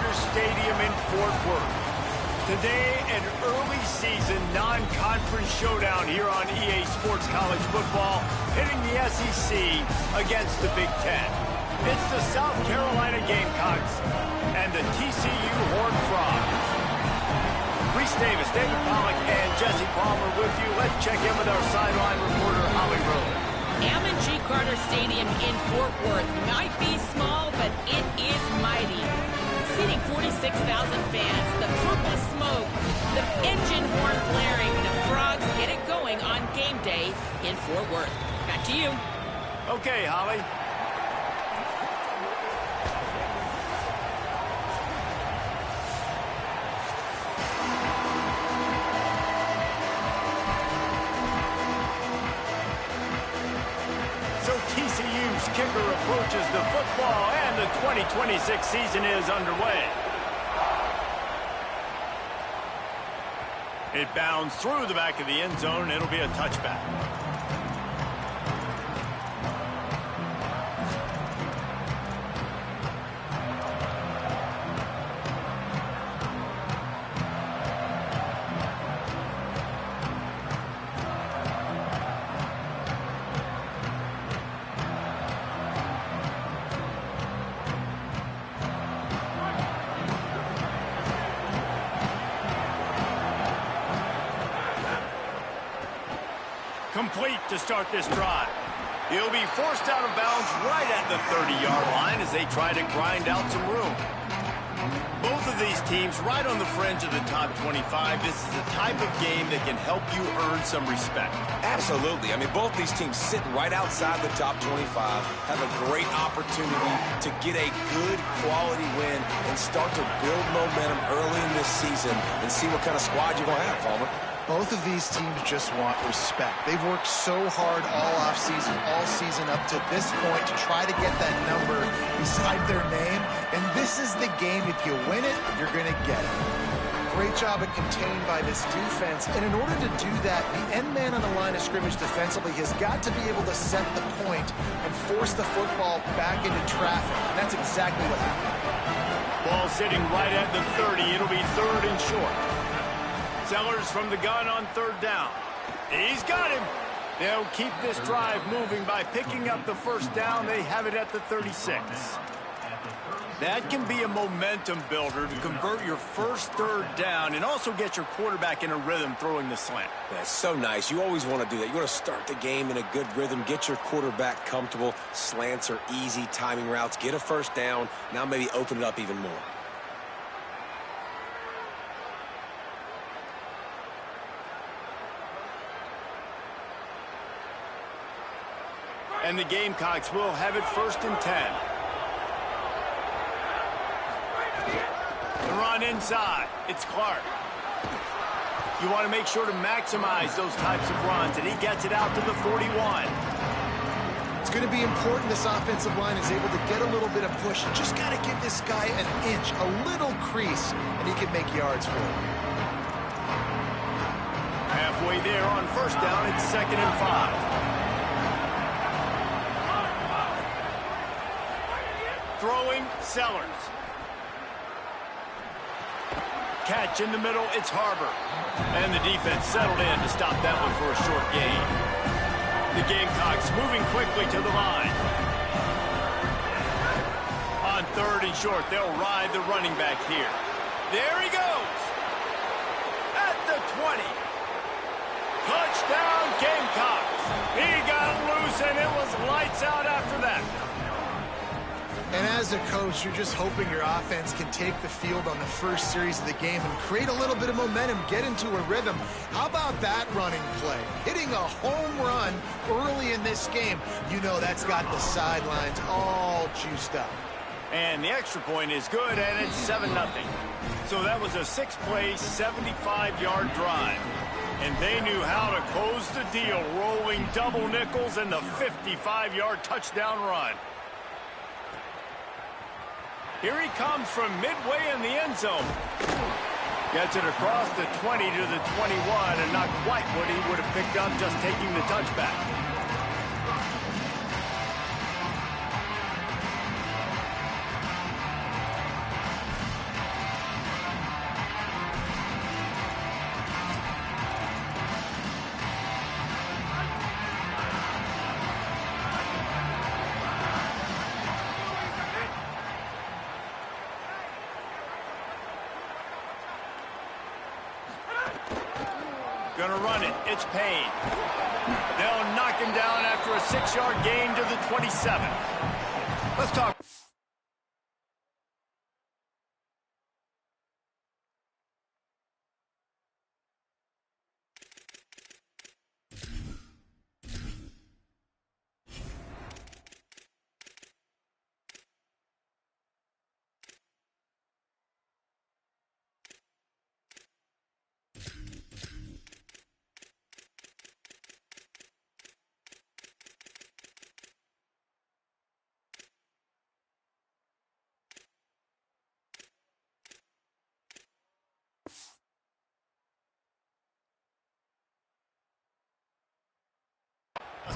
Carter Stadium in Fort Worth. Today, an early season non-conference showdown here on EA Sports College Football, hitting the SEC against the Big Ten. It's the South Carolina Gamecocks and the TCU Horned Frogs. Reese Davis, David Pollack, and Jesse Palmer with you. Let's check in with our sideline reporter, Holly Rowe. M&G Carter Stadium in Fort Worth might be small, but it is mighty. Seating 46,000 fans, the purple smoke, the engine horn blaring, the Frogs get it going on game day in Fort Worth. Back to you. Okay, Holly. TCU's kicker approaches the football, and the 2026 season is underway. It bounds through the back of the end zone. It'll be a touchback. Complete to start this drive. He'll be forced out of bounds right at the 30-yard line as they try to grind out some room. Both of these teams right on the fringe of the top 25. This is the type of game that can help you earn some respect. Absolutely. I mean, both these teams sitting right outside the top 25 have a great opportunity to get a good quality win and start to build momentum early in this season and see what kind of squad you're going to have, Palmer. Both of these teams just want respect. They've worked so hard all offseason, all season up to this point to try to get that number beside their name. And this is the game. If you win it, you're going to get it. Great job of contained by this defense. And in order to do that, the end man on the line of scrimmage defensively has got to be able to set the point and force the football back into traffic. And that's exactly what happened. Ball sitting right at the 30. It'll be 3rd and short. Sellers from the gun on 3rd down. He's got him. They'll keep this drive moving by picking up the 1st down. They have it at the 36. That can be a momentum builder to convert your first 3rd down and also get your quarterback in a rhythm throwing the slant. That's so nice. You always want to do that. You want to start the game in a good rhythm, get your quarterback comfortable. Slants are easy, timing routes, get a 1st down. Now maybe open it up even more. And the Gamecocks will have it 1st and 10. The run inside. It's Clark. You want to make sure to maximize those types of runs, and he gets it out to the 41. It's going to be important this offensive line is able to get a little bit of push. You just got to give this guy an inch, a little crease, and he can make yards for it. Halfway there on 1st down, it's 2nd and 5. Throwing, Sellers. Catch in the middle, it's Harbor. And the defense settled in to stop that one for a short gain. The Gamecocks moving quickly to the line. On 3rd and short, they'll ride the running back here. There he goes. At the 20. Touchdown, Gamecocks. He got loose, and it was lights out after that. And as a coach, you're just hoping your offense can take the field on the first series of the game and create a little bit of momentum, get into a rhythm. How about that running play? Hitting a home run early in this game. You know that's got the sidelines all juiced up. And the extra point is good, and it's 7-0. So that was a 6-play, 75-yard drive. And they knew how to close the deal, rolling double nickels and the 55-yard touchdown run. Here he comes from midway in the end zone. Gets it across the 20 to the 21, and not quite what he would have picked up just taking the touchback. Gonna run it. It's Payne. They'll knock him down after a 6-yard gain to the 27. Let's talk.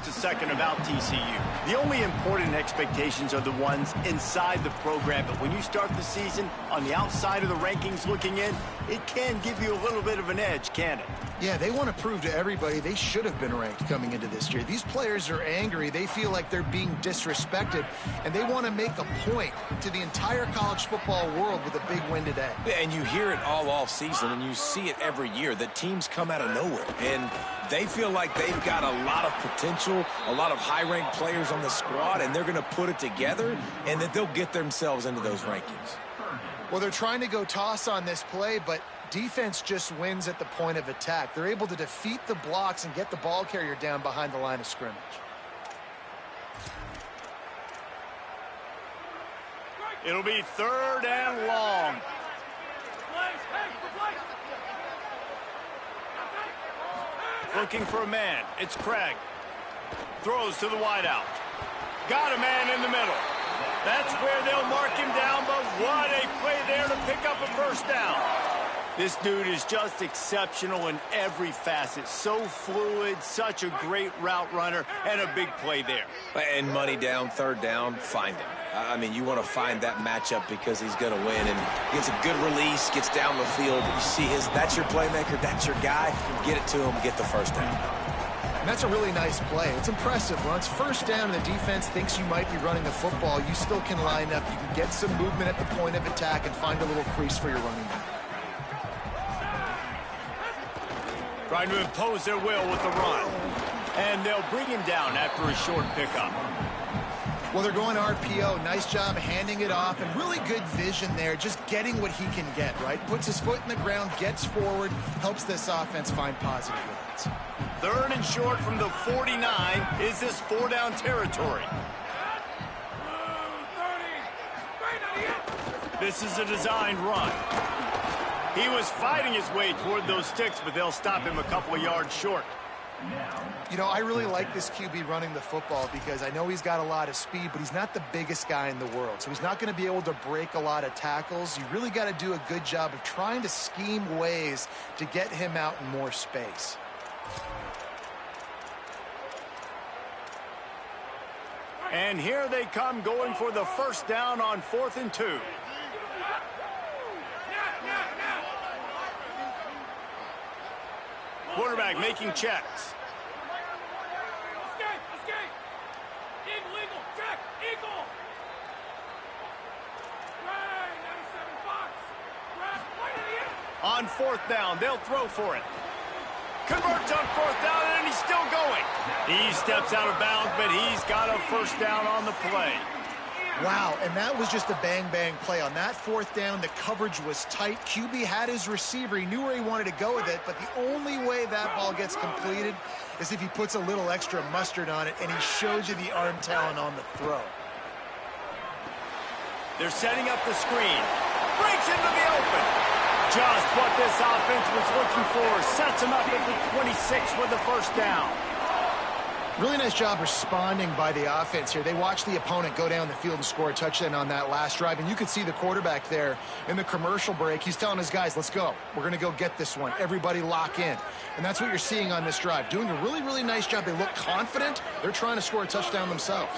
Just a second about TCU. The only important expectations are the ones inside the program, but when you start the season on the outside of the rankings looking in, it can give you a little bit of an edge, can it? Yeah, they want to prove to everybody they should have been ranked coming into this year. These players are angry. They feel like they're being disrespected, and they want to make a point to the entire college football world with a big win today. And you hear it all off season, and you see it every year, that teams come out of nowhere, and they feel like they've got a lot of potential, a lot of high-ranked players on the squad, and they're going to put it together, and that they'll get themselves into those rankings. Well, they're trying to go toss on this play, but defense just wins at the point of attack. They're able to defeat the blocks and get the ball carrier down behind the line of scrimmage. It'll be 3rd and long. Looking for a man. It's Craig. Throws to the wideout. Got a man in the middle. That's where they'll mark him down, but what a play there to pick up a first down. This dude is just exceptional in every facet. So fluid, such a great route runner, and a big play there. And money down, 3rd down, find him. I mean, you want to find that matchup because he's going to win, and gets a good release, gets down the field. You see that's your playmaker, that's your guy. Get it to him, get the first down. And that's a really nice play. It's impressive. When it's first down and the defense thinks you might be running the football, you still can line up. You can get some movement at the point of attack and find a little crease for your running back. Trying to impose their will with the run. And they'll bring him down after a short pickup. Well, they're going RPO. Nice job handing it off, and really good vision there, just getting what he can get, right? Puts his foot in the ground, gets forward, helps this offense find positive yards. 3rd and short from the 49. Is this 4-down territory? This is a designed run. He was fighting his way toward those sticks, but they'll stop him a couple of yards short. You know, I really like this QB running the football because I know he's got a lot of speed, but he's not the biggest guy in the world. So he's not going to be able to break a lot of tackles. You really got to do a good job of trying to scheme ways to get him out in more space. And here they come going for the first down on 4th and 2. Quarterback making checks. On 4th down, they'll throw for it. Converts on 4th down, and he's still going. He steps out of bounds, but he's got a first down on the play. Wow, and that was just a bang-bang play. On that 4th down, the coverage was tight. QB had his receiver. He knew where he wanted to go with it, but the only way that ball gets completed is if he puts a little extra mustard on it, and he shows you the arm talent on the throw. They're setting up the screen. Breaks into the open. Just what this offense was looking for. Sets him up at the 26 with the first down. Really nice job responding by the offense here. They watched the opponent go down the field and score a touchdown on that last drive, and you could see the quarterback there in the commercial break. He's telling his guys, let's go. We're going to go get this one. Everybody lock in. And that's what you're seeing on this drive. Doing a really, really nice job. They look confident. They're trying to score a touchdown themselves.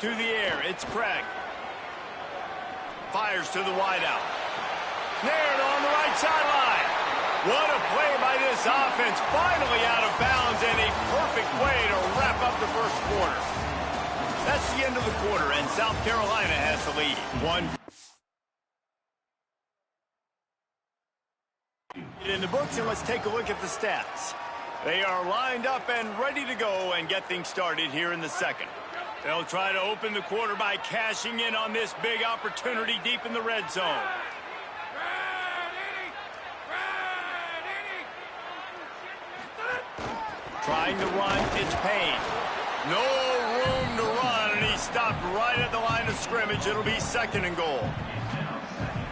To the air, it's Craig. Fires to the wideout. Nailed on the right sideline. What a play by this offense. Finally out of bounds, and a perfect way to wrap up the first quarter. That's the end of the quarter, and South Carolina has the lead. In the books, and let's take a look at the stats. They are lined up and ready to go and get things started here in the second. They'll try to open the quarter by cashing in on this big opportunity deep in the red zone. Trying to run, it's Payne. No room to run, and he stopped right at the line of scrimmage. It'll be 2nd and goal.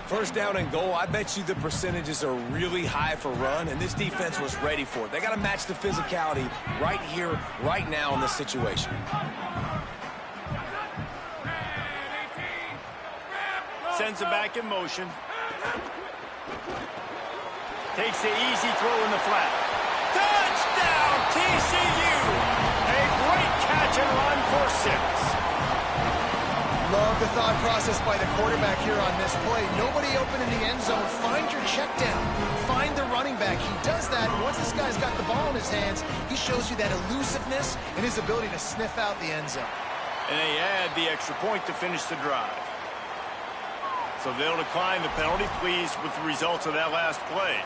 First down and goal, I bet you the percentages are really high for run, and this defense was ready for it. They got to match the physicality right here, right now in this situation. Sends it back in motion. Takes the easy throw in the flat. Touchdown, TCU! A great catch and run for 6. Love the thought process by the quarterback here on this play. Nobody open in the end zone. Find your check down. Find the running back. He does that, and once this guy's got the ball in his hands, he shows you that elusiveness and his ability to sniff out the end zone. And they add the extra point to finish the drive. So they'll decline the penalty, pleased with the results of that last play.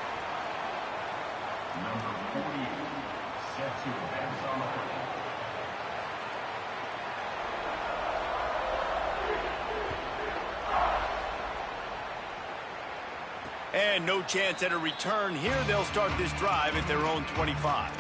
Number 48, set to advance on the field. And no chance at a return here. They'll start this drive at their own 25.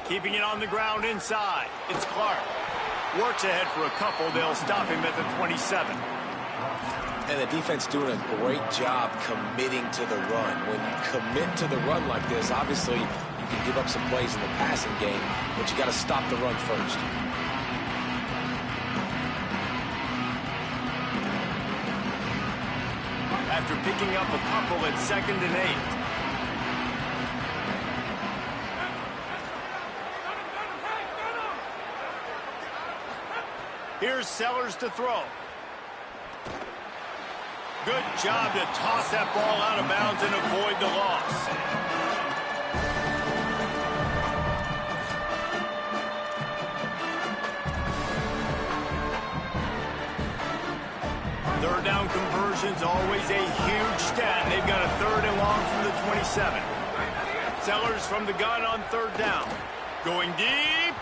Keeping it on the ground inside. It's Clark. Works ahead for a couple. They'll stop him at the 27. And the defense doing a great job committing to the run. When you commit to the run like this, obviously you can give up some plays in the passing game, but you got to stop the run first. After picking up a couple at 2nd and 8. Here's Sellers to throw. Good job to toss that ball out of bounds and avoid the loss. Third down conversions, always a huge stat. They've got a 3rd and long from the 27. Sellers from the gun on 3rd down. Going deep.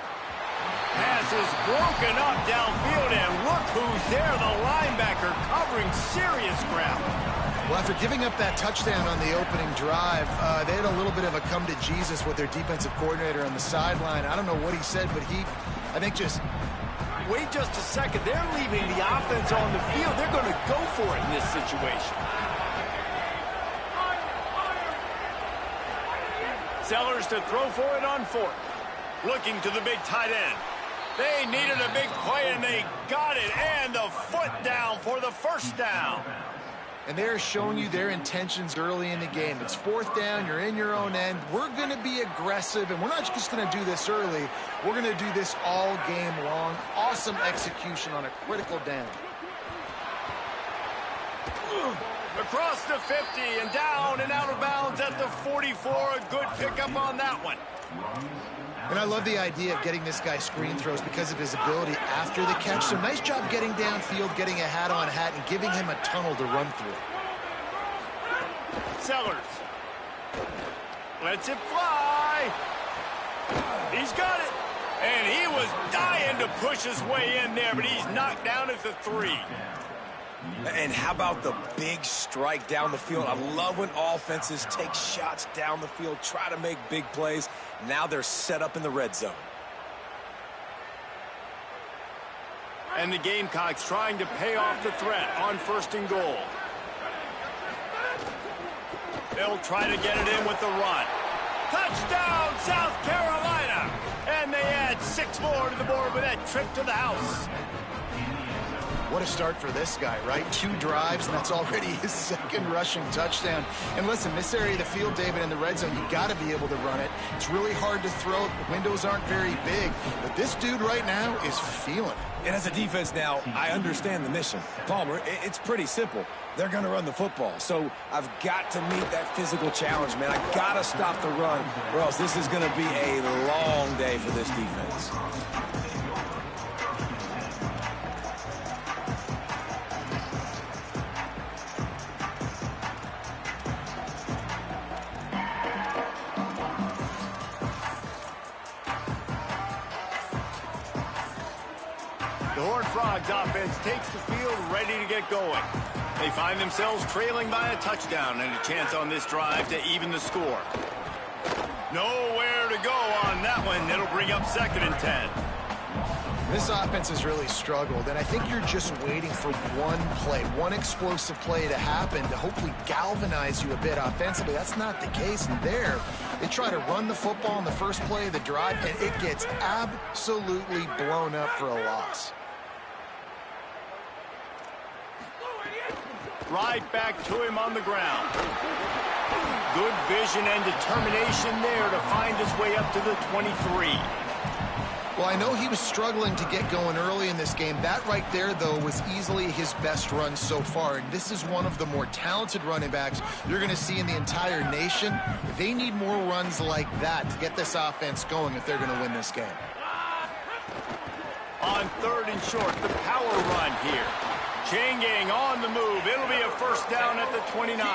Pass is broken up downfield, and look who's there, the linebacker covering serious ground. Well, after giving up that touchdown on the opening drive, they had a little bit of a come to Jesus with their defensive coordinator on the sideline. I don't know what he said, but I think just... Wait just a second. They're leaving the offense on the field. They're going to go for it in this situation. Sellers to throw for it on 4th. Looking to the big tight end. They needed a big play, and they got it, and the foot down for the 1st down. And they're showing you their intentions early in the game. It's 4th down, you're in your own end. We're going to be aggressive, and we're not just going to do this early. We're going to do this all game long. Awesome execution on a critical down. Across the 50 and down and out of bounds at the 44. A good pickup on that one. And I love the idea of getting this guy screen throws because of his ability after the catch. So nice job getting downfield, getting a hat-on-hat, and giving him a tunnel to run through. Sellers. Lets it fly. He's got it. And he was dying to push his way in there, but he's knocked down at the 3. And how about the big strike down the field? I love when offenses take shots down the field, try to make big plays. Now they're set up in the red zone. And the Gamecocks trying to pay off the threat on 1st and goal. They'll try to get it in with the run. Touchdown, South Carolina! And they add 6 more to the board with that trip to the house. What a start for this guy, right? 2 drives, and that's already his 2nd rushing touchdown. And listen, this area of the field, David, in the red zone, you got to be able to run it. It's really hard to throw. The windows aren't very big. But this dude right now is feeling it. And as a defense now, I understand the mission. Palmer, it's pretty simple. They're going to run the football. So I've got to meet that physical challenge, man. I got to stop the run, or else this is going to be a long day for this defense. The Horned Frogs offense takes the field, ready to get going. They find themselves trailing by a touchdown and a chance on this drive to even the score. Nowhere to go on that one. It'll bring up 2nd and 10. This offense has really struggled, and I think you're just waiting for one play, one explosive play to happen to hopefully galvanize you a bit offensively. That's not the case, and there, they try to run the football in the first play of the drive, and it gets absolutely blown up for a loss. Right back to him on the ground. Good vision and determination there to find his way up to the 23. Well, I know he was struggling to get going early in this game. That right there, though, was easily his best run so far. And this is one of the more talented running backs you're going to see in the entire nation. They need more runs like that to get this offense going if they're going to win this game. On 3rd and short, the power run here. Changing on the move. It'll be a 1st down at the 29.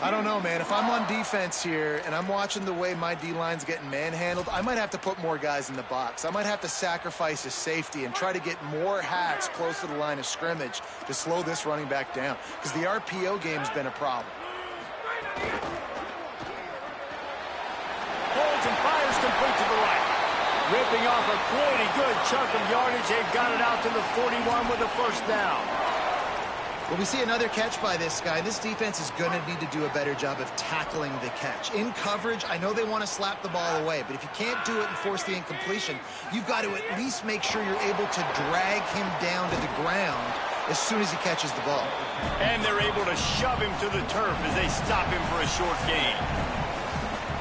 I don't know, man. If I'm on defense here and I'm watching the way my D-line's getting manhandled, I might have to put more guys in the box. I might have to sacrifice a safety and try to get more hats close to the line of scrimmage to slow this running back down, because the RPO game's been a problem. Holds and fires complete to the right. Ripping off a pretty good chunk of yardage. They've got it out to the 41 with a 1st down. Well, we see another catch by this guy. This defense is going to need to do a better job of tackling the catch. In coverage, I know they want to slap the ball away, but if you can't do it and force the incompletion, you've got to at least make sure you're able to drag him down to the ground as soon as he catches the ball. And they're able to shove him to the turf as they stop him for a short gain.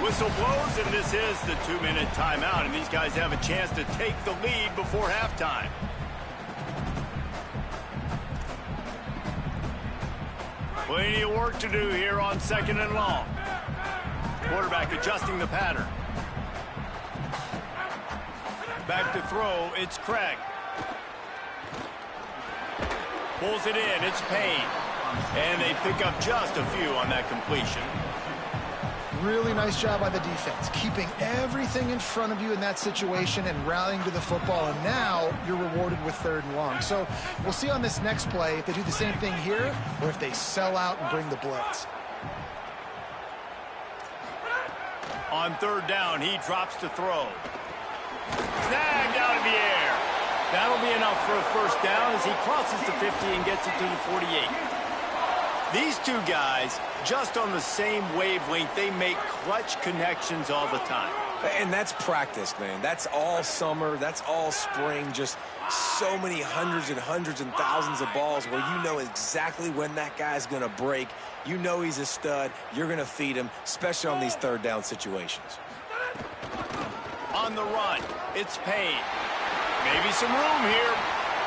Whistle blows, and this is the 2-minute timeout, and these guys have a chance to take the lead before halftime. Plenty of work to do here on 2nd and long. Quarterback adjusting the pattern. Back to throw, it's Craig. Pulls it in, it's Payne. And they pick up just a few on that completion. Really nice job by the defense, keeping everything in front of you in that situation and rallying to the football, and now you're rewarded with 3rd and long. So we'll see on this next play if they do the same thing here or if they sell out and bring the blitz. On 3rd down, he drops to throw. Snagged out of the air. That'll be enough for a 1st down as he crosses the 50 and gets it to the 48. These two guys, just on the same wavelength, they make clutch connections all the time. And that's practice, man. That's all summer. That's all spring. Just so many hundreds and thousands of balls where you know exactly when that guy's going to break. You know he's a stud. You're going to feed him, especially on these 3rd down situations. On the run, it's Payne. Maybe some room here.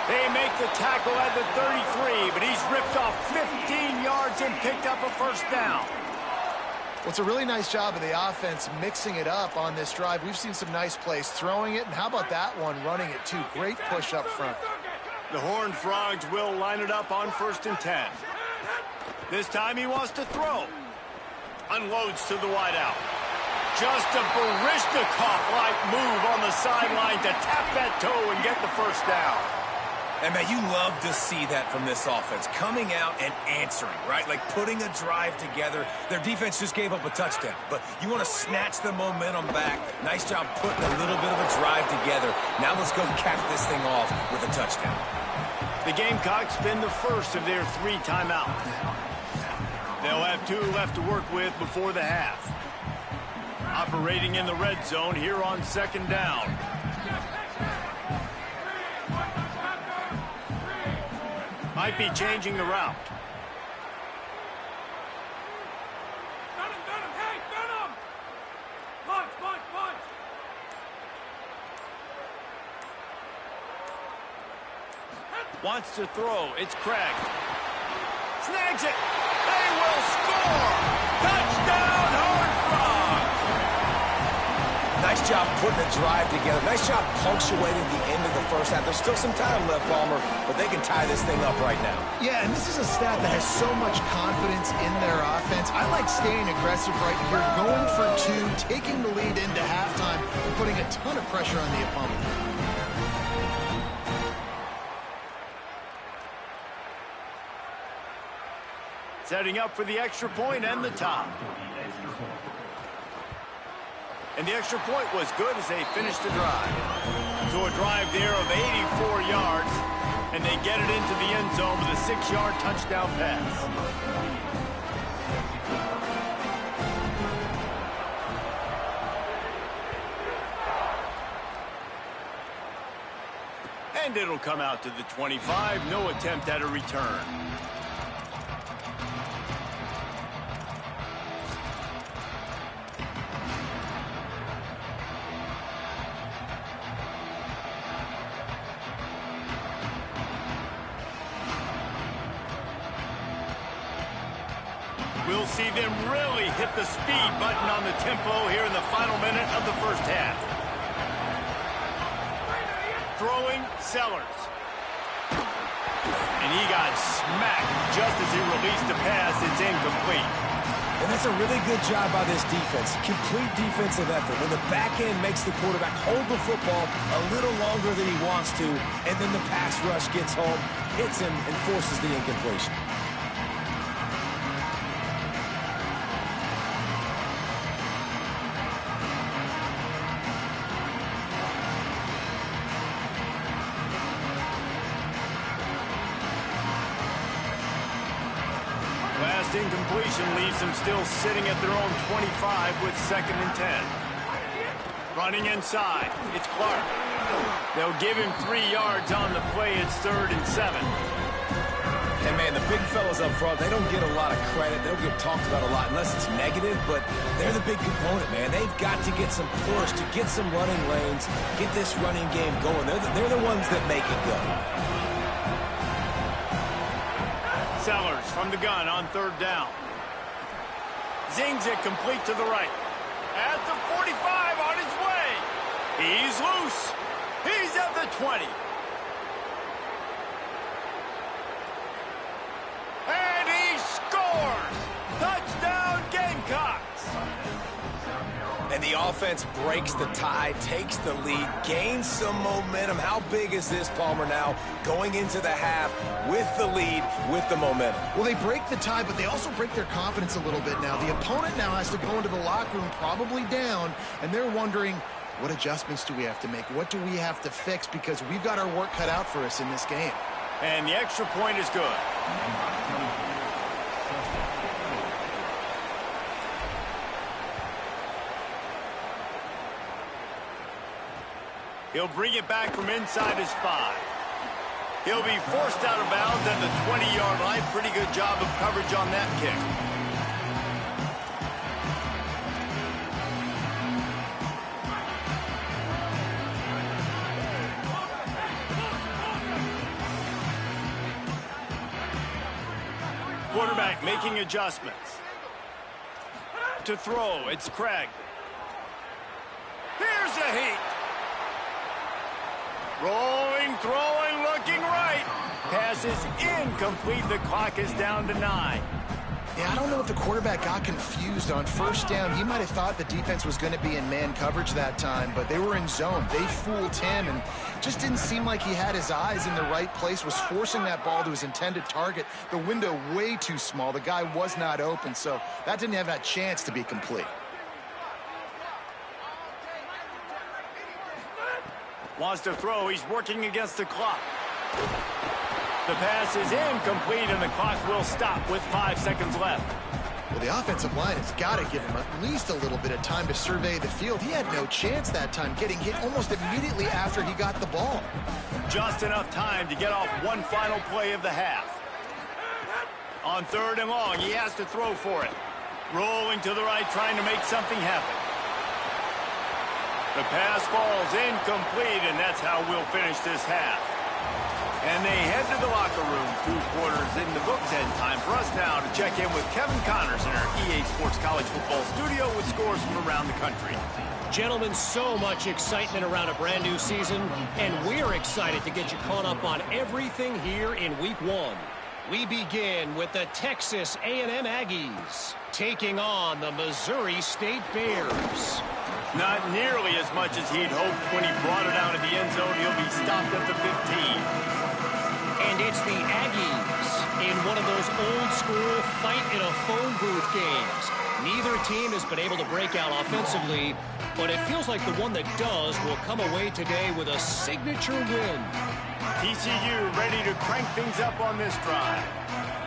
They make the tackle at the 33, but he's ripped off 15 yards and picked up a 1st down. Well, it's a really nice job of the offense mixing it up on this drive. We've seen some nice plays throwing it, and how about that one running it too? Great push up front. The Horned Frogs will line it up on 1st and 10. This time he wants to throw. Unloads to the wideout. Just a Baryshnikov-like move on the sideline to tap that toe and get the 1st down. And, man, you love to see that from this offense, coming out and answering, right? Like putting a drive together. Their defense just gave up a touchdown, but you want to snatch the momentum back. Nice job putting a little bit of a drive together. Now let's go cap this thing off with a touchdown. The Gamecocks spend the first of their 3 timeouts. They'll have 2 left to work with before the half. Operating in the red zone here on 2nd down. Might be changing the route. Wants to throw. It's Craig. Snags it. They will score. Touchdown, Horned Frogs. Nice job putting the drive together. Nice job punctuating the end of the first half. There's still some time left, Palmer, but they can tie this thing up right now. Yeah, and this is a staff that has so much confidence in their offense. I like staying aggressive right here, going for 2, taking the lead into halftime, and putting a ton of pressure on the opponent. Setting up for the extra point and the tie. And the extra point was good as they finished the drive. So a drive there of 84 yards, and they get it into the end zone with a 6-yard touchdown pass. And it'll come out to the 25. No attempt at a return. We'll see them really hit the speed button on the tempo here in the final minute of the first half. Throwing, Sellers. And he got smacked just as he released the pass. It's incomplete. And that's a really good job by this defense. Complete defensive effort. When the back end makes the quarterback hold the football a little longer than he wants to, and then the pass rush gets home, hits him, and forces the incompletion. Last incompletion leaves them still sitting at their own 25 with 2nd and 10. Running inside. It's Clark. They'll give him 3 yards on the play. It's 3rd and 7. And, man, the big fellas up front, they don't get a lot of credit. They don't get talked about a lot unless it's negative, but they're the big component, man. They've got to get some push, to get some running lanes, get this running game going. They're the ones that make it go. Sellers from the gun on 3rd down. Zings it complete to the right. At the 45 on his way. He's loose. He's at the 20. And he scores! Touchdown Gamecocks! And the offense breaks the tie, takes the lead, gains some momentum. How big is this, Palmer, now going into the half with the lead, with the momentum? Well, they break the tie, but they also break their confidence a little bit now. The opponent now has to go into the locker room probably down, and they're wondering, what adjustments do we have to make? What do we have to fix? Because we've got our work cut out for us in this game. And the extra point is good. He'll bring it back from inside his 5. He'll be forced out of bounds at the 20-yard line. Pretty good job of coverage on that kick. Quarterback making adjustments. To throw, it's Craig. Here's a heat. Rolling, throwing, looking right. Pass is incomplete. The clock is down to 9. Yeah, I don't know if the quarterback got confused on 1st down. He might have thought the defense was going to be in man coverage that time, but they were in zone. They fooled him, and just didn't seem like he had his eyes in the right place, was forcing that ball to his intended target. The window way too small. The guy was not open, so that didn't have that chance to be complete. Wants to throw. He's working against the clock. The pass is incomplete, and the clock will stop with 5 seconds left. Well, the offensive line has got to give him at least a little bit of time to survey the field. He had no chance that time, getting hit almost immediately after he got the ball. Just enough time to get off one final play of the half. On 3rd and long, he has to throw for it. Rolling to the right, trying to make something happen. The pass falls incomplete, and that's how we'll finish this half. And they head to the locker room. 2 quarters in the books, and time for us now to check in with Kevin Connors in our EA Sports College Football studio with scores from around the country. Gentlemen, so much excitement around a brand new season, and we're excited to get you caught up on everything here in Week 1. We begin with the Texas A&M Aggies taking on the Missouri State Bears. Not nearly as much as he'd hoped when he brought it out of the end zone. He'll be stopped at the 15. And it's the Aggies in one of those old-school fight-in-a-phone booth games. Neither team has been able to break out offensively, but it feels like the one that does will come away today with a signature win. TCU ready to crank things up on this drive.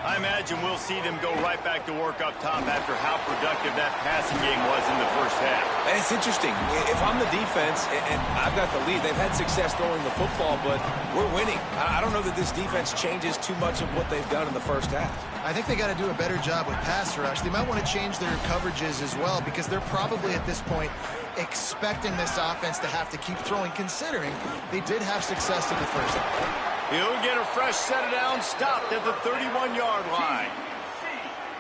I imagine we'll see them go right back to work up top after how productive that passing game was in the first half. And it's interesting. If I'm the defense and I've got the lead, they've had success throwing the football, but we're winning. I don't know that this defense changes too much of what they've done in the first half. I think they got to do a better job with pass rush. They might want to change their coverages as well, because they're probably at this point expecting this offense to have to keep throwing, considering they did have success in the first half. He'll get a fresh set down, stopped at the 31-yard line.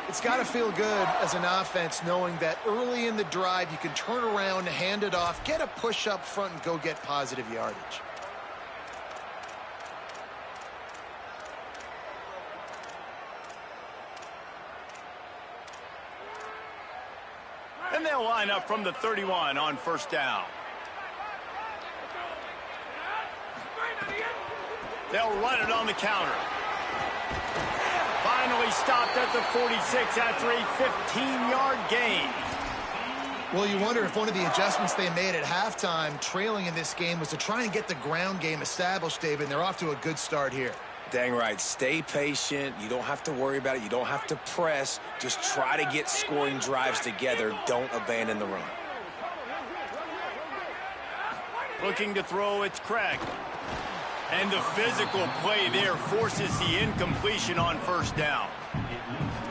It's got to feel good as an offense knowing that early in the drive you can turn around, hand it off, get a push up front, and go get positive yardage. And they'll line up from the 31 on 1st down. They'll run it on the counter. Finally stopped at the 46 after a 15-yard gain. Well, you wonder if one of the adjustments they made at halftime, trailing in this game, was to try and get the ground game established, David, and they're off to a good start here. Dang right. Stay patient. You don't have to worry about it. You don't have to press. Just try to get scoring drives together. Don't abandon the run. Looking to throw, it's Craig. And the physical play there forces the incompletion on 1st down.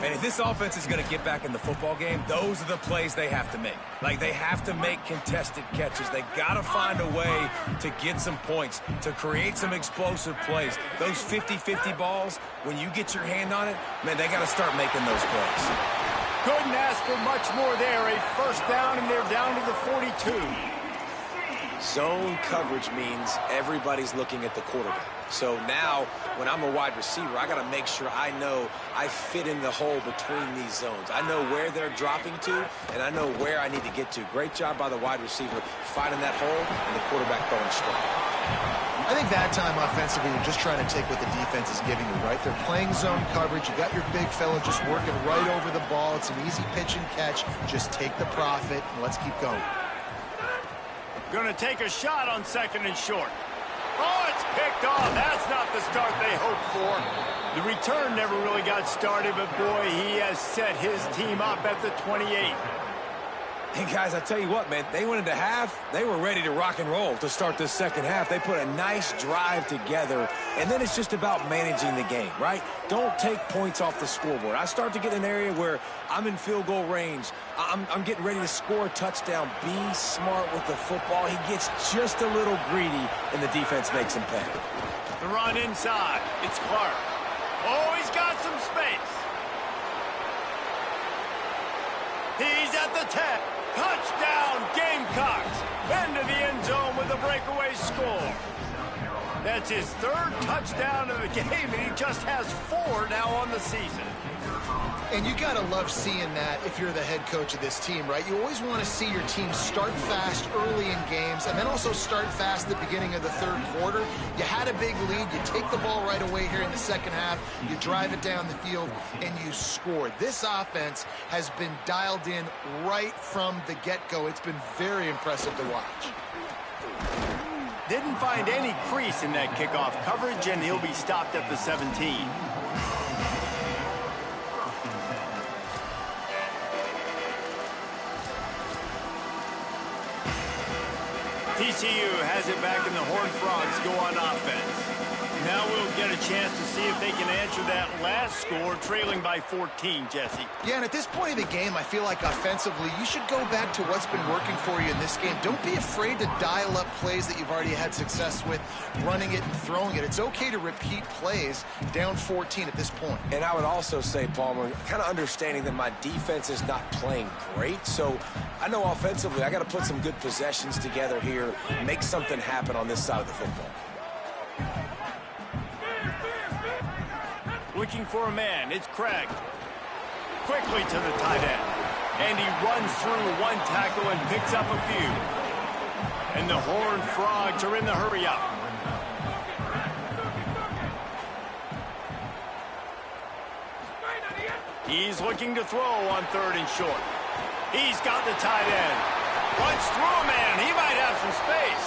And if this offense is going to get back in the football game, those are the plays they have to make. Like, they have to make contested catches. They got to find a way to get some points, to create some explosive plays. Those 50-50 balls, when you get your hand on it, man, they got to start making those plays. Couldn't ask for much more there. A 1st down, and they're down to the 42. Zone coverage means everybody's looking at the quarterback. So now, when I'm a wide receiver, I got to make sure I know I fit in the hole between these zones. I know where they're dropping to, and I know where I need to get to. Great job by the wide receiver finding that hole, and the quarterback throwing straight. I think that time offensively, you're just trying to take what the defense is giving you, right? They're playing zone coverage. You got your big fella just working right over the ball. It's an easy pitch and catch. Just take the profit, and let's keep going. Going to take a shot on 2nd and short. Oh, it's picked off. That's not the start they hoped for. The return never really got started, but boy, he has set his team up at the 28. Hey, guys, I tell you what, man, they went into half. They were ready to rock and roll to start this 2nd half. They put a nice drive together, and then it's just about managing the game, right? Don't take points off the scoreboard. I start to get in an area where I'm in field goal range. I'm getting ready to score a touchdown. Be smart with the football. He gets just a little greedy, and the defense makes him pay. The run inside. It's Clark. Oh, he's got some space. He's at the 10. Touchdown, Gamecocks. Into the end zone with a breakaway score. That's his 3rd touchdown of the game, and he just has 4 now on the season. And you got to love seeing that if you're the head coach of this team, right? You always want to see your team start fast early in games and then also start fast at the beginning of the 3rd quarter. You had a big lead. You take the ball right away here in the 2nd half. You drive it down the field, and you score. This offense has been dialed in right from the get-go. It's been very impressive to watch. Didn't find any crease in that kickoff coverage, and he'll be stopped at the 17. TCU has it back, and the Horned Frogs go on offense. Now we'll get a chance to see if they can answer that last score, trailing by 14, Jesse. Yeah, and at this point of the game, I feel like offensively, you should go back to what's been working for you in this game. Don't be afraid to dial up plays that you've already had success with, running it and throwing it. It's okay to repeat plays down 14 at this point. And I would also say, Palmer, kind of understanding that my defense is not playing great, so I know offensively I got to put some good possessions together here, make something happen on this side of the football. Looking for a man, it's Craig. Quickly to the tight end. And he runs through one tackle and picks up a few. And the Horned Frogs are in the hurry-up. He's looking to throw on 3rd and short. He's got the tight end. Runs through a man. He might have some space.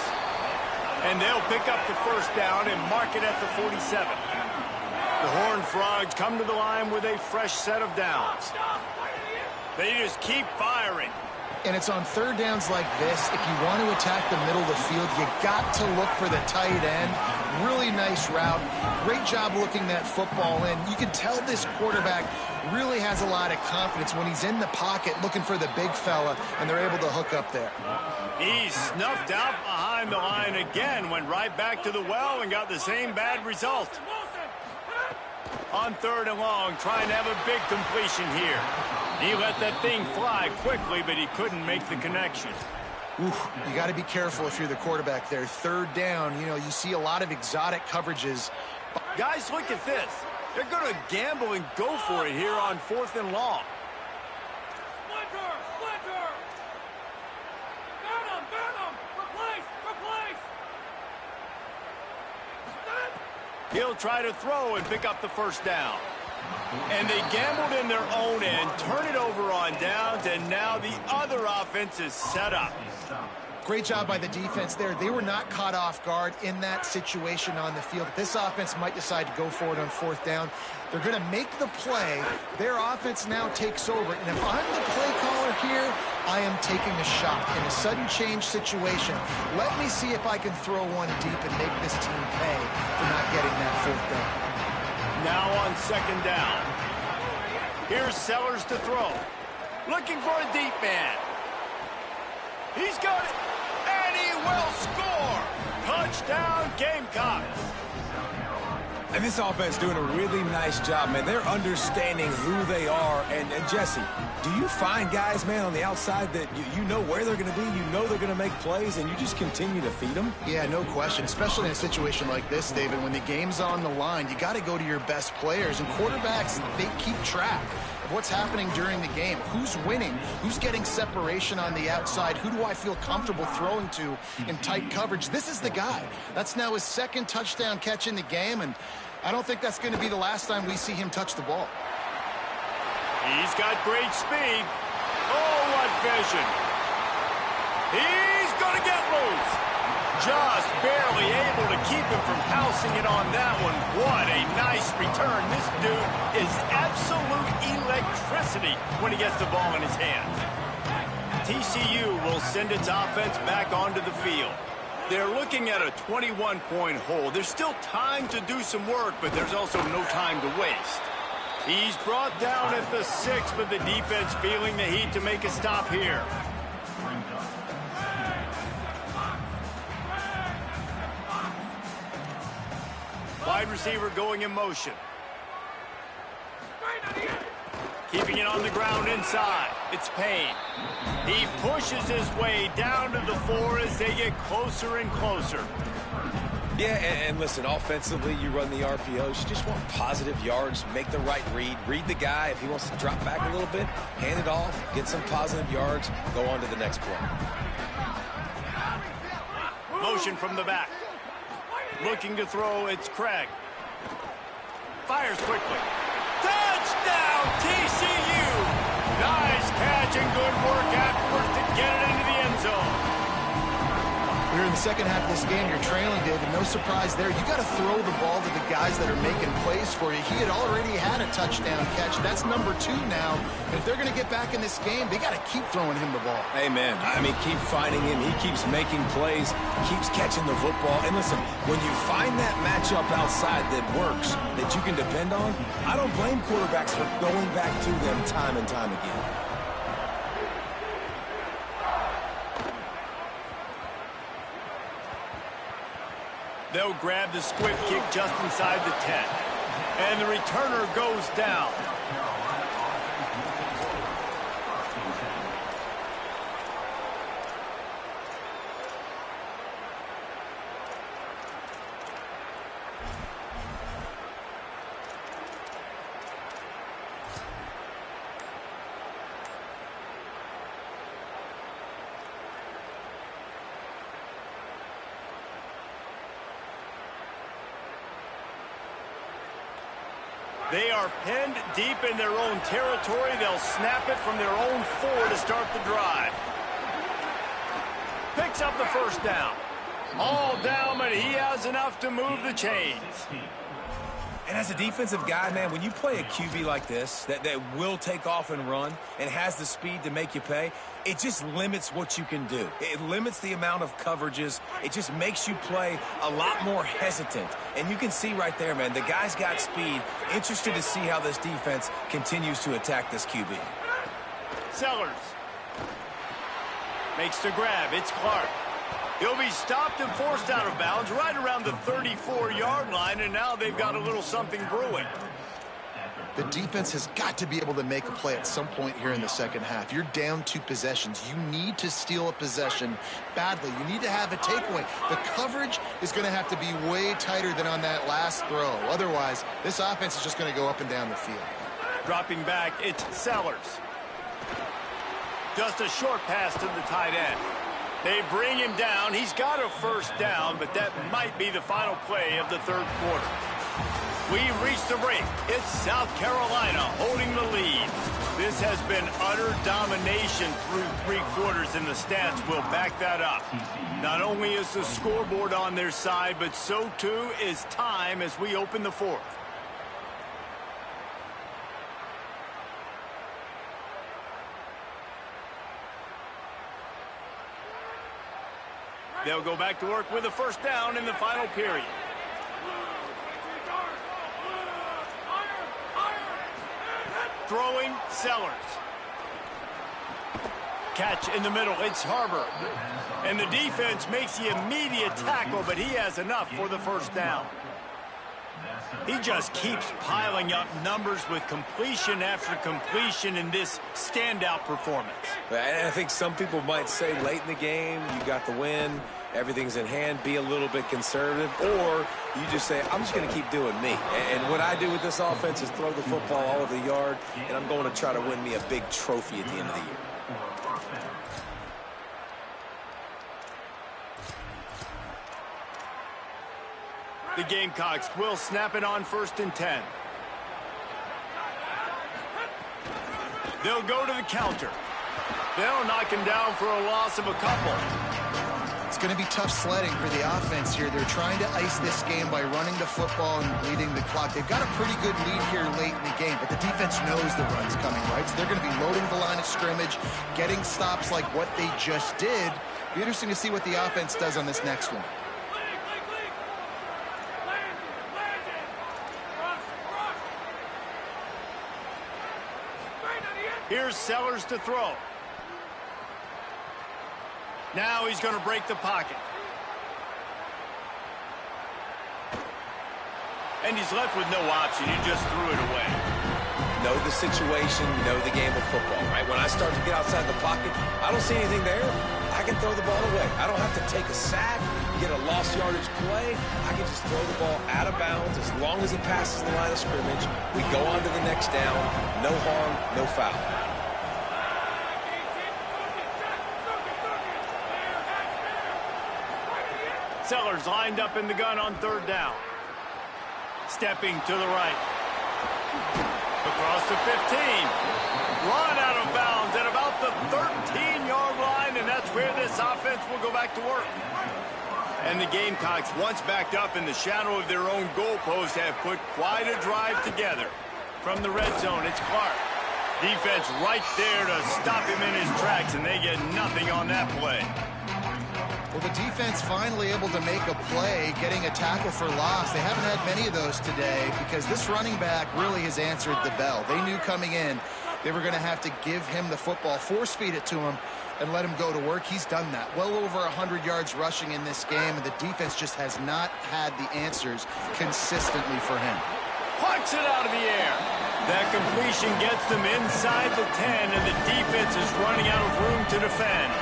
And they'll pick up the 1st down and mark it at the 47. The Horned Frogs come to the line with a fresh set of downs. They just keep firing. And it's on 3rd downs like this. If you want to attack the middle of the field, you got to look for the tight end. Really nice route. Great job looking that football in. You can tell this quarterback really has a lot of confidence when he's in the pocket looking for the big fella, and they're able to hook up there. He's snuffed out behind the line again, went right back to the well and got the same bad result. On 3rd and long, trying to have a big completion here. He let that thing fly quickly, but he couldn't make the connection. Oof, you got to be careful if you're the quarterback there. 3rd down, you see a lot of exotic coverages. Guys, look at this. They're going to gamble and go for it here on 4th and long. Splinter! Burn him! Replace! He'll try to throw and pick up the 1st down. And they gambled in their own end, turn it over on downs, and now the other offense is set up. Great job by the defense there. They were not caught off guard in that situation on the field. This offense might decide to go for it on 4th down. They're going to make the play. Their offense now takes over. And if I'm the play caller here, I am taking a shot in a sudden change situation. Let me see if I can throw one deep and make this team pay for not getting that 4th down. Now on 2nd down. Here's Sellers to throw. Looking for a deep man. He's got it. And he will score. Touchdown, Gamecocks. And this offense doing a really nice job, man. They're understanding who they are. And Jesse, do you find guys, man, on the outside that you know where they're going to be, you know they're going to make plays, and you just continue to feed them? Yeah, no question, especially in a situation like this, David. When the game's on the line, you got to go to your best players. And quarterbacks, they keep track of what's happening during the game. Who's winning? Who's getting separation on the outside? Who do I feel comfortable throwing to in tight coverage? This is the guy. That's now his 2nd touchdown catch in the game, and I don't think that's going to be the last time we see him touch the ball. He's got great speed. Oh, what vision. He's going to get loose. Just barely able to keep him from housing it on that one. What a nice return. This dude is absolute electricity when he gets the ball in his hands. TCU will send its offense back onto the field. They're looking at a 21-point hole. There's still time to do some work, but there's also no time to waste. He's brought down at the 6, but the defense feeling the heat to make a stop here. Wide receiver going in motion. Keeping it on the ground inside. It's Payne. He pushes his way down to the 4 as they get closer and closer. Yeah, and listen, offensively, you run the RPOs. You just want positive yards, make the right read the guy. If he wants to drop back a little bit, hand it off, get some positive yards, go on to the next play. Motion from the back. Looking to throw, it's Craig. Fires quickly. Touchdown, TCU! Nice catch and good work afterwards to get it into the end zone. Here in the second half of this game, you're trailing, David. No surprise there. You got to throw the ball to the guys that are making plays for you. He had already had a touchdown catch. That's number 2 now. And if they're going to get back in this game, they got to keep throwing him the ball. Amen. I mean, keep finding him. He keeps making plays, keeps catching the football. And listen, when you find that matchup outside that works, that you can depend on, I don't blame quarterbacks for going back to them time and time again. They'll grab the squib kick just inside the 10. And the returner goes down. They are pinned deep in their own territory. They'll snap it from their own 4 to start the drive. Picks up the first down. All down, but he has enough to move the chains. And as a defensive guy, man, when you play a QB like this that will take off and run and has the speed to make you pay, it just limits what you can do. It limits the amount of coverages. It just makes you play a lot more hesitant. And you can see right there, man, the guy's got speed. Interested to see how this defense continues to attack this QB. Sellers makes the grab. It's Clark. He'll be stopped and forced out of bounds right around the 34-yard line, and now they've got a little something brewing. The defense has got to be able to make a play at some point here in the second half. You're down 2 possessions. You need to steal a possession badly. You need to have a takeaway. The coverage is going to have to be way tighter than on that last throw. Otherwise, this offense is just going to go up and down the field. Dropping back, it's Sellers. Just a short pass to the tight end. They bring him down. He's got a first down, but that might be the final play of the third quarter. We've reached the break. It's South Carolina holding the lead. This has been utter domination through 3 quarters, and the stats will back that up. Not only is the scoreboard on their side, but so too is time as we open the 4th. They'll go back to work with a first down in the final period. Throwing, Sellers. Catch in the middle, it's Harbor. And the defense makes the immediate tackle, but he has enough for the first down. He just keeps piling up numbers with completion after completion in this standout performance. And I think some people might say late in the game, you got the win, everything's in hand, be a little bit conservative, or you just say, I'm just going to keep doing me. And what I do with this offense is throw the football all over the yard, and I'm going to try to win me a big trophy at the end of the year. The Gamecocks will snap it on 1st and 10. They'll go to the counter. They'll knock him down for a loss of a couple. It's going to be tough sledding for the offense here. They're trying to ice this game by running the football and bleeding the clock. They've got a pretty good lead here late in the game, but the defense knows the run's coming, right? So they're going to be loading the line of scrimmage, getting stops like what they just did. Be interesting to see what the offense does on this next one. Here's Sellers to throw. Now he's going to break the pocket. And he's left with no option. He just threw it away. Know the situation, know the game of football, right? When I start to get outside the pocket, I don't see anything there. I can throw the ball away. I don't have to take a sack, get a lost yardage play. I can just throw the ball out of bounds as long as it passes the line of scrimmage. We go on to the next down. No harm, no foul. Sellers lined up in the gun on 3rd down. Stepping to the right. Across the 15. Run out of bounds at about the 13-yard line, and that's where this offense will go back to work. And the Gamecocks, once backed up in the shadow of their own goalpost, have put quite a drive together. From the red zone, it's Clark. Defense right there to stop him in his tracks, and they get nothing on that play. Well, the defense finally able to make a play, getting a tackle for loss. They haven't had many of those today because this running back really has answered the bell. They knew coming in they were going to have to give him the football, force feed it to him, and let him go to work. He's done that. Well over 100 yards rushing in this game, and the defense just has not had the answers consistently for him. Punts it out of the air. That completion gets them inside the 10, and the defense is running out of room to defend.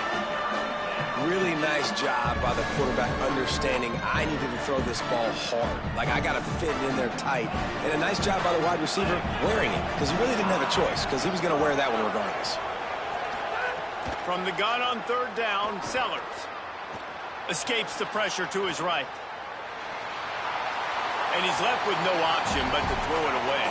Really nice job by the quarterback understanding I needed to throw this ball hard. Like, I got to fit it in there tight. And a nice job by the wide receiver wearing it, because he really didn't have a choice, because he was going to wear that one regardless. From the gun on third down, Sellers escapes the pressure to his right. And he's left with no option but to throw it away.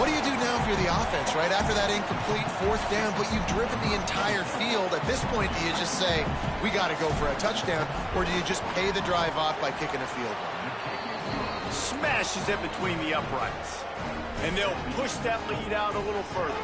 What do you do now if you're the offense, right? After that incomplete fourth down, but you've driven the entire field. At this point, do you just say, we got to go for a touchdown, or do you just pay the drive off by kicking a field goal? Smashes it between the uprights. And they'll push that lead out a little further.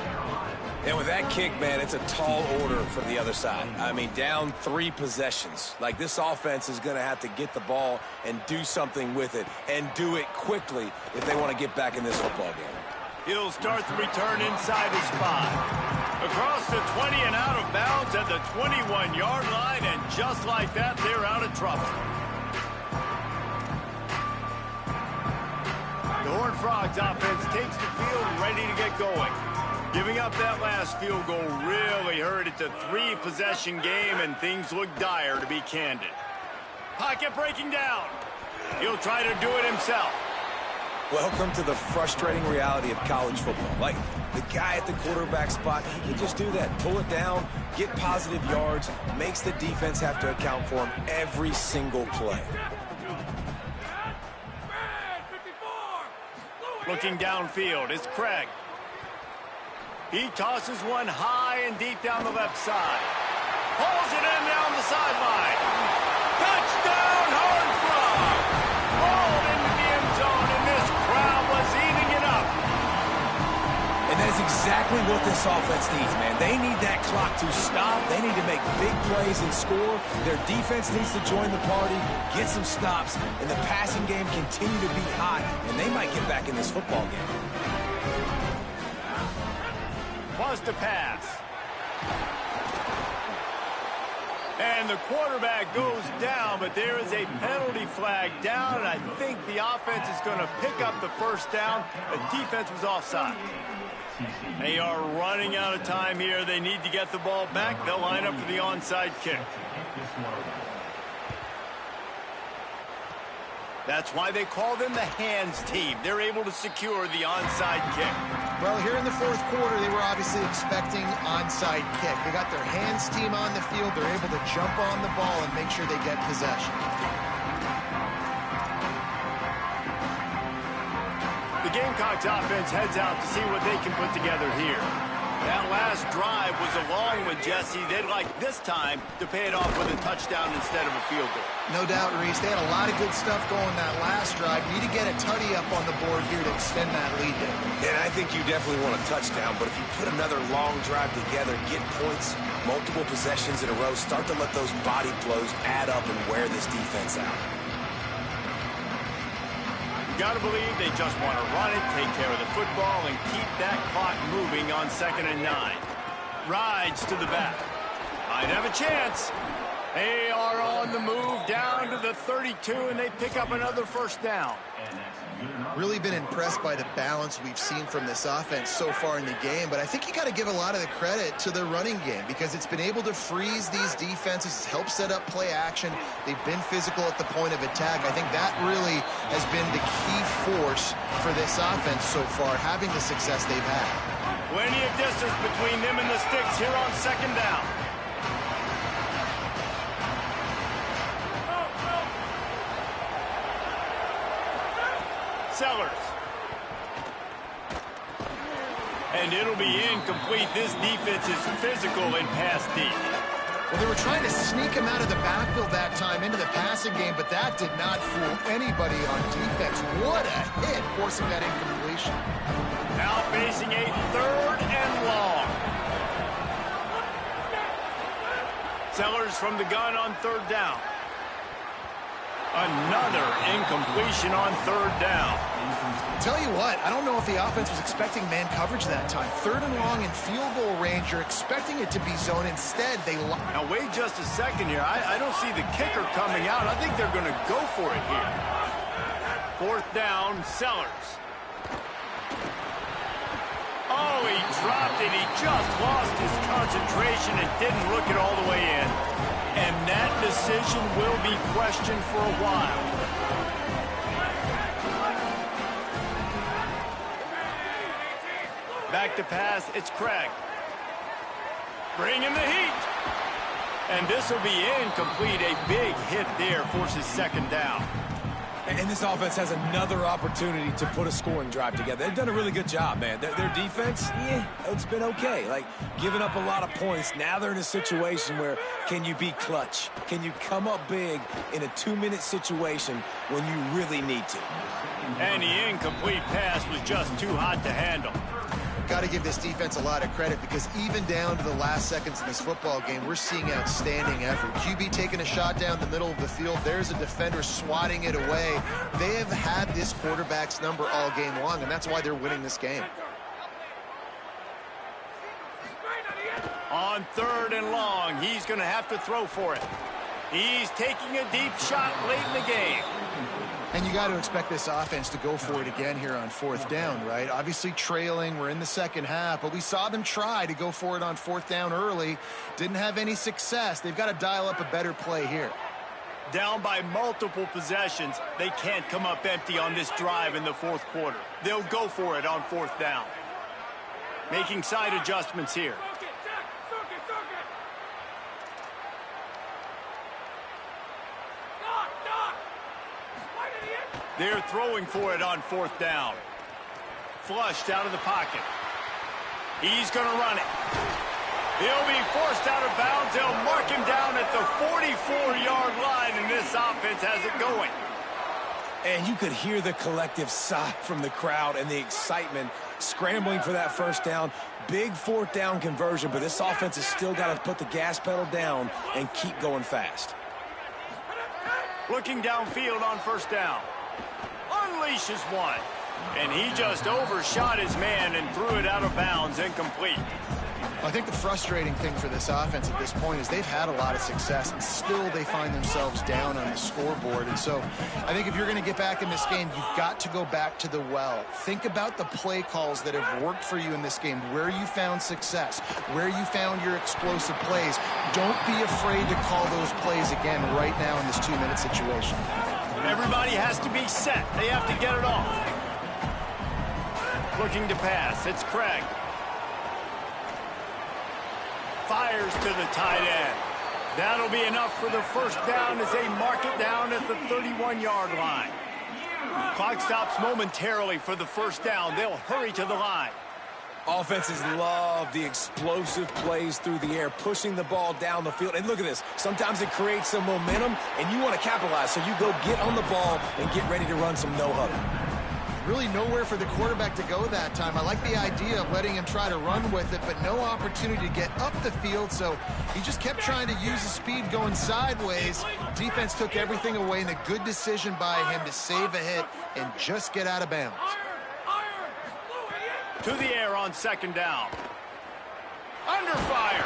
And with that kick, man, it's a tall order from the other side. I mean, down 3 possessions. Like, this offense is going to have to get the ball and do something with it, and do it quickly if they want to get back in this football game. He'll start the return inside his 5. Across the 20 and out of bounds at the 21-yard line, and just like that, they're out of trouble. The Horned Frogs offense takes the field ready to get going. Giving up that last field goal really hurt. It's a 3-possession game, and things look dire, to be candid. Pocket breaking down. He'll try to do it himself. Welcome to the frustrating reality of college football. Like, the guy at the quarterback spot, he can just do that. Pull it down, get positive yards, makes the defense have to account for him every single play. Looking downfield, it's Craig. He tosses one high and deep down the left side. Pulls it in down the sideline. Touchdown, Horned Frog! Rolled into the end zone, and this crowd was eating it up. And that is exactly what this offense needs, man. They need that clock to stop. They need to make big plays and score. Their defense needs to join the party, get some stops, and the passing game continue to be hot, and they might get back in this football game. Wants to pass. And the quarterback goes down, but there is a penalty flag down, and I think the offense is going to pick up the first down. The defense was offside. They are running out of time here. They need to get the ball back. They'll line up for the onside kick. That's why they call them the hands team. They're able to secure the onside kick. Well, here in the fourth quarter, they were obviously expecting onside kick. They got their hands team on the field. They're able to jump on the ball and make sure they get possession. The Gamecocks offense heads out to see what they can put together here. That last drive was a long one, Jesse. They'd like this time to pay it off with a touchdown instead of a field goal. No doubt, Reese. They had a lot of good stuff going that last drive. Need to get a tutty up on the board here to extend that lead there. And I think you definitely want a touchdown, but if you put another long drive together, get points, multiple possessions in a row, start to let those body blows add up and wear this defense out. You got to believe they just want to run it, take care of the football, and keep that clock moving on 2nd and 9. Rides to the back. Might have a chance. They are on the move down to the 32, and they pick up another first down. Really been impressed by the balance we've seen from this offense so far in the game, but I think you got to give a lot of the credit to the running game because it's been able to freeze these defenses, help set up play action. They've been physical at the point of attack. I think that really has been the key force for this offense so far, having the success they've had. Plenty of distance between them and the sticks here on 2nd down. Sellers. And it'll be incomplete. This defense is physical in pass deep. Well, they were trying to sneak him out of the backfield that time into the passing game, but that did not fool anybody on defense. What a hit, forcing that incompletion. Now facing a 3rd and long. Sellers from the gun on 3rd down. Another incompletion on 3rd down. Tell you what, I don't know if the offense was expecting man coverage that time. 3rd and long in field goal range, you're expecting it to be zone. Instead, they... Now, wait just a second here. I don't see the kicker coming out. I think they're going to go for it here. 4th down, Sellers. Oh, he dropped it. He just lost his concentration and didn't look it all the way in. And that decision will be questioned for a while. Back to pass, it's Craig. Bringing the heat. And this will be incomplete. A big hit there forces 2nd down. And this offense has another opportunity to put a scoring drive together. They've done a really good job, man. Their defense, yeah, it's been okay. Like, giving up a lot of points. Now they're in a situation where can you be clutch? Can you come up big in a 2-minute situation when you really need to? And the incomplete pass was just too hot to handle. Got to give this defense a lot of credit because even down to the last seconds in this football game, we're seeing outstanding effort. QB taking a shot down the middle of the field. There's a defender swatting it away. They have had this quarterback's number all game long, and that's why they're winning this game. On 3rd and long, he's going to have to throw for it. He's taking a deep shot late in the game. And you got to expect this offense to go for it again here on 4th down, right? Obviously trailing, we're in the 2nd half, but we saw them try to go for it on 4th down early. Didn't have any success. They've got to dial up a better play here. Down by multiple possessions, they can't come up empty on this drive in the 4th quarter. They'll go for it on 4th down. Making side adjustments here. They're throwing for it on 4th down. Flushed out of the pocket. He's going to run it. He'll be forced out of bounds. They'll mark him down at the 44-yard line, and this offense has it going. And you could hear the collective sigh from the crowd and the excitement scrambling for that 1st down. Big 4th down conversion, but this offense has still got to put the gas pedal down and keep going fast. Looking downfield on 1st down. Unleashes one. And he just overshot his man and threw it out of bounds, incomplete. I think the frustrating thing for this offense at this point is they've had a lot of success, and still they find themselves down on the scoreboard. And so I think if you're going to get back in this game, you've got to go back to the well. Think about the play calls that have worked for you in this game, where you found success, where you found your explosive plays. Don't be afraid to call those plays again right now in this 2-minute situation. Everybody has to be set. They have to get it off. Looking to pass. It's Craig. Fires to the tight end. That'll be enough for the 1st down as they mark it down at the 31-yard line. Clock stops momentarily for the 1st down. They'll hurry to the line. Offenses love the explosive plays through the air, pushing the ball down the field. And look at this. Sometimes it creates some momentum, and you want to capitalize. So you go get on the ball and get ready to run some no-huddle. Really nowhere for the quarterback to go that time. I like the idea of letting him try to run with it, but no opportunity to get up the field, so he just kept trying to use the speed going sideways. Defense took everything away, and a good decision by him to save a hit and just get out of bounds. To the air on 2nd down. Under fire.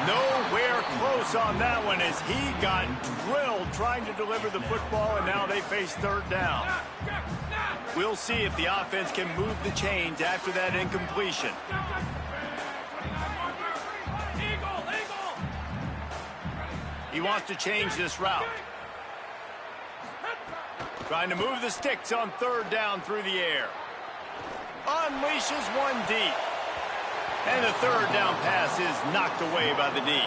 Nowhere close on that one as he got drilled trying to deliver the football, and now they face 3rd down. We'll see if the offense can move the chains after that incompletion. He wants to change this route. Trying to move the sticks on 3rd down through the air. Unleashes one deep. And the 3rd down pass is knocked away by the D.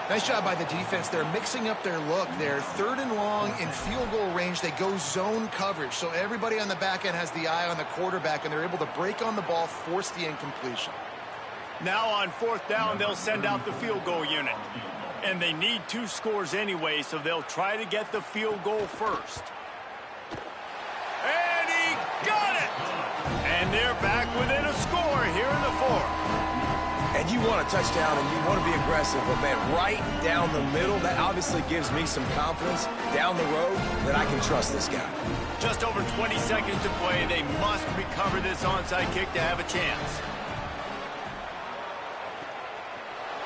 Nice job by the defense. They're mixing up their look. They're 3rd and long in field goal range. They go zone coverage. So everybody on the back end has the eye on the quarterback, and they're able to break on the ball, force the incompletion. Now on 4th down, they'll send out the field goal unit. And they need 2 scores anyway, so they'll try to get the field goal first. And he got it! And they're back within a score here in the 4th. And you want a touchdown and you want to be aggressive, but man, right down the middle, that obviously gives me some confidence down the road that I can trust this guy. Just over 20 seconds to play. They must recover this onside kick to have a chance.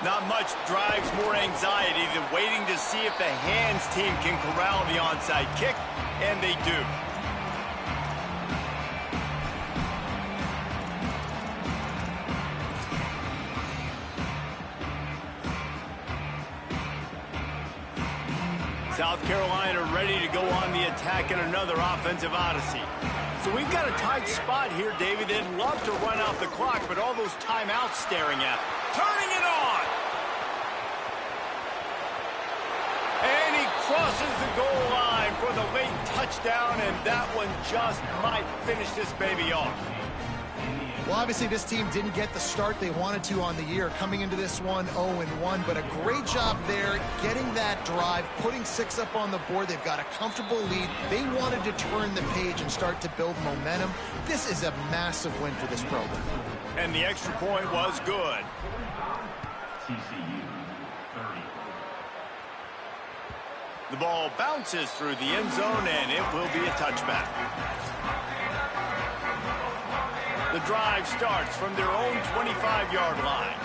Not much drives more anxiety than waiting to see if the hands team can corral the onside kick, and they do. South Carolina ready to go on the attack in another offensive odyssey. So we've got a tight spot here, David. They'd love to run out the clock, but all those timeouts staring at them. Turning it on! And he crosses the goal line for the late touchdown, and that one just might finish this baby off. Well, obviously, this team didn't get the start they wanted to on the year, coming into this one 0-1, but a great job there getting that drive, putting 6 up on the board. They've got a comfortable lead. They wanted to turn the page and start to build momentum. This is a massive win for this program. And the extra point was good. TCU 30. The ball bounces through the end zone, and it will be a touchback. The drive starts from their own 25-yard line.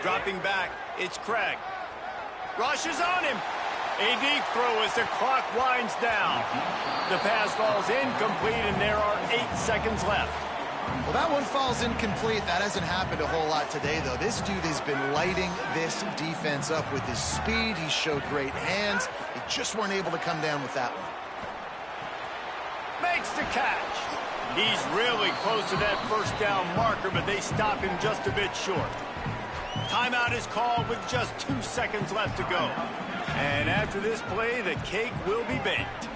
Dropping back, it's Craig. Rushes on him. A deep throw as the clock winds down. The pass falls incomplete, and there are 8 seconds left. Well, that one falls incomplete. That hasn't happened a whole lot today, though. This dude has been lighting this defense up with his speed. He showed great hands. They just weren't able to come down with that one. Makes the catch. He's really close to that first down marker, but they stop him just a bit short. Timeout is called with just 2 seconds left to go. And after this play, the cake will be baked.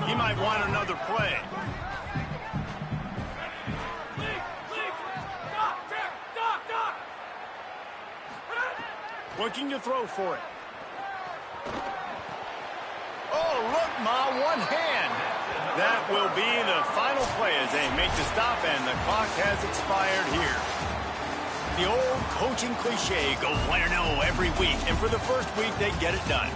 He might want another play. Looking to throw for it. Oh, look, Ma, one hand. That will be the final play as they make the stop, and the clock has expired here. The old coaching cliche, go win or no every week, and for the first week, they get it done.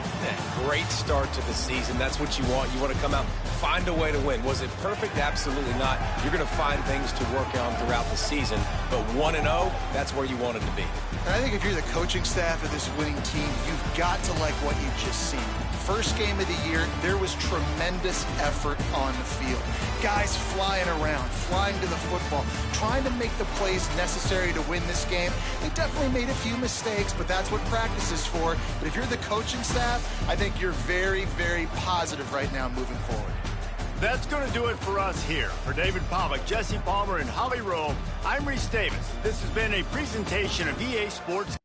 Great start to the season. That's what you want. You want to come out, find a way to win. Was it perfect? Absolutely not. You're going to find things to work on throughout the season, but 1-0, that's where you want it to be. And I think if you're the coaching staff of this winning team, you've got to like what you've just seen. First game of the year, there was tremendous effort on the field. Guys flying around, flying to the football, trying to make the plays necessary to win this game. They definitely made a few mistakes, but that's what practice is for. But if you're the coaching staff, I think you're very, very positive right now moving forward. That's going to do it for us here. For David Pollack, Jesse Palmer, and Holly Rowe, I'm Reese Davis. This has been a presentation of EA Sports.